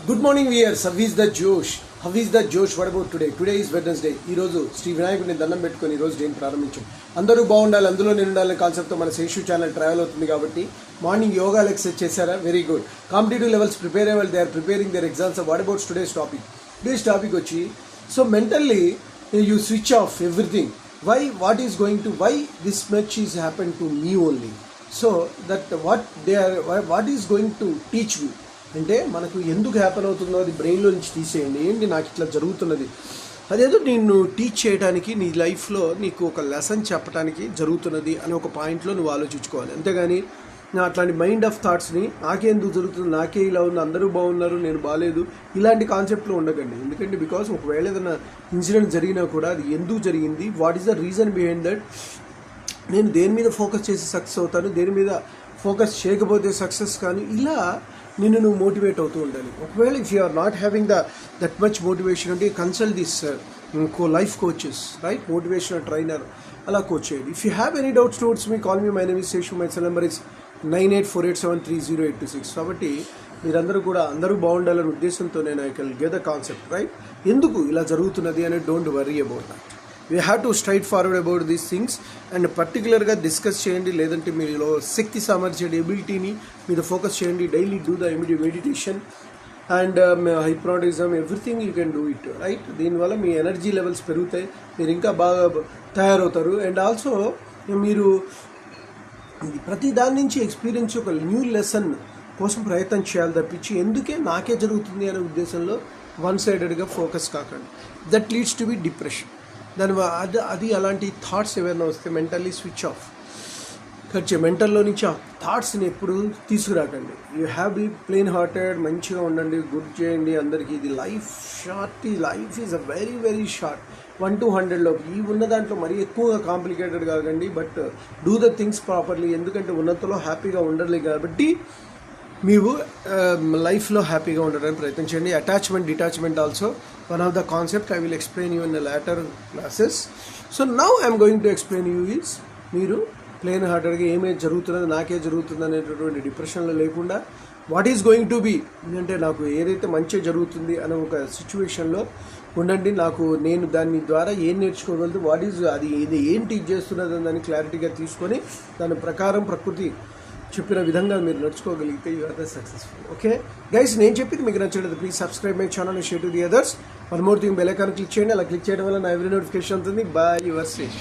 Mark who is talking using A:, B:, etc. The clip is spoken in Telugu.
A: Good morning viewers. How is the జోష్? What about today? Today is Wednesday. ఈ రోజు శ్రీ వినాయకుడిని దండం పెట్టుకొని ఈ రోజు డేని ప్రారంభించాం. అందరూ బాగుండాలి, అందులో నేను ఉండాలనే కాన్సెప్ట్తో మన శేషు ఛానల్ ట్రావెల్ అవుతుంది. కాబట్టి మార్నింగ్ యోగా ఎక్సర్సైజ్ చేశారా? Very good. Competitive levels prepare అయ్యే వాళ్ళు they are preparing their exams. What about today's topic వచ్చి so mentally you switch off everything. why this much is happened to me only, so that what is going to teach me అంటే మనకు ఎందుకు హ్యాపెన్ అవుతుందో అది బ్రెయిన్లో నుంచి తీసేయండి. ఏంటి నాకు ఇట్లా జరుగుతున్నది, అదేదో నేను టీచ్ చేయడానికి, నీ లైఫ్లో నీకు ఒక లెసన్ చెప్పడానికి జరుగుతున్నది అని ఒక పాయింట్లో నువ్వు ఆలోచించుకోవాలి. అంతేగాని నా అట్లాంటి మైండ్ ఆఫ్ థాట్స్ని నాకే ఎందుకు జరుగుతుంది, నాకే ఇలా ఉంది, అందరూ బాగున్నారు, నేను బాగాలేదు, ఇలాంటి కాన్సెప్ట్లో ఉండకండి. ఎందుకంటే బికాస్ ఒకవేళ ఏదైనా ఇన్సిడెంట్ జరిగినా కూడా అది ఎందుకు జరిగింది, what is the reason behind that, నేను దేని మీద ఫోకస్ చేసి సక్సెస్ అవుతాను, దేని మీద ఫోకస్ చేయకపోతే సక్సెస్ కానీ, ఇలా నువ్వు మోటివేట్ అవుతూ ఉండాలి. ఒకవేళ if you are not having that much motivation అంటే consult this life coaches, right, motivational trainer, అలా కోచ్ చేయండి. If you have any doubts towards me, call me. My name is Seshu. My cell number is 9848730826. కాబట్టి మీరందరూ కూడా అందరూ బాగుండాలనే ఉద్దేశంతో నేను I can get the concept, right. ఎందుకు ఇలా జరుగుతున్నది అని don't worry about that. We have to straight forward about these things and పర్టికులర్గా డిస్కస్ చేయండి. లేదంటే మీలో శక్తి సామర్థ్యం, ఎబిలిటీని మీద ఫోకస్ చేయండి. Daily do the meditation and hypnotism, everything you can do it, right. దీనివల్ల మీ ఎనర్జీ లెవెల్స్ పెరుగుతాయి, మీరు ఇంకా బాగా తయారవుతారు. అండ్ ఆల్సో మీరు ప్రతి దాని నుంచి ఎక్స్పీరియన్స్ ఒక న్యూ లెసన్ కోసం ప్రయత్నం చేయాలి తప్పించి ఎందుకే నాకే జరుగుతుంది అనే ఉద్దేశంలో వన్ సైడెడ్గా ఫోకస్ కాకండి. That leads to be depression. అది అలాంటి థాట్స్ ఏమైనా వస్తే మెంటల్లీ స్విచ్ ఆఫ్. మెంటల్లో నుంచి ఆ థాట్స్ని ఎప్పుడు తీసుకురాకండి. You have be plain hearted, మంచిగా ఉండండి, గుడ్ చేయండి అందరికీ. ఇది life is a very very short. 1 to 100 ఈ ఉన్న దాంట్లో మరీ ఎక్కువగా కాంప్లికేటెడ్ కాకండి, but do the things properly. ఎందుకంటే ఉన్నంతలో హ్యాపీగా ఉండలే కాబట్టి మీరు లైఫ్లో హ్యాపీగా ఉండడానికి ప్రయత్నం చేయండి. Attachment, detachment also one of the concept I will explain you in the later classes. So now I'm going to explain you is, మీరు ప్లెయిన్ హార్టెడ్గా ఏమేమి జరుగుతున్నది, నాకే జరుగుతుంది అనేటటువంటి డిప్రెషన్లో లేకుండా what is going to be అంటే నాకు ఏదైతే మంచిగా జరుగుతుంది అనే ఒక సిచ్యువేషన్లో ఉండండి. నేను దాని ద్వారా ఏం నేర్చుకోగలదు, ఇది ఏం టీచ్ చేస్తున్నది అని దాన్ని క్లారిటీగా తీసుకొని దాని ప్రకారం ప్రకృతి చెప్పిన విధంగా మీరు నడుచుకోగలిగితే you are the successful. Okay guys, నేను చెప్పింది మీకు నచ్చలేదు, please subscribe my channel and share to the others. One more thing, bell icon click చేయండి. అలా క్లిక్ చేయడం వల్ల నా ఎవరీ నోటిఫికేషన్ ఉంటుంది. Bye your Sesh.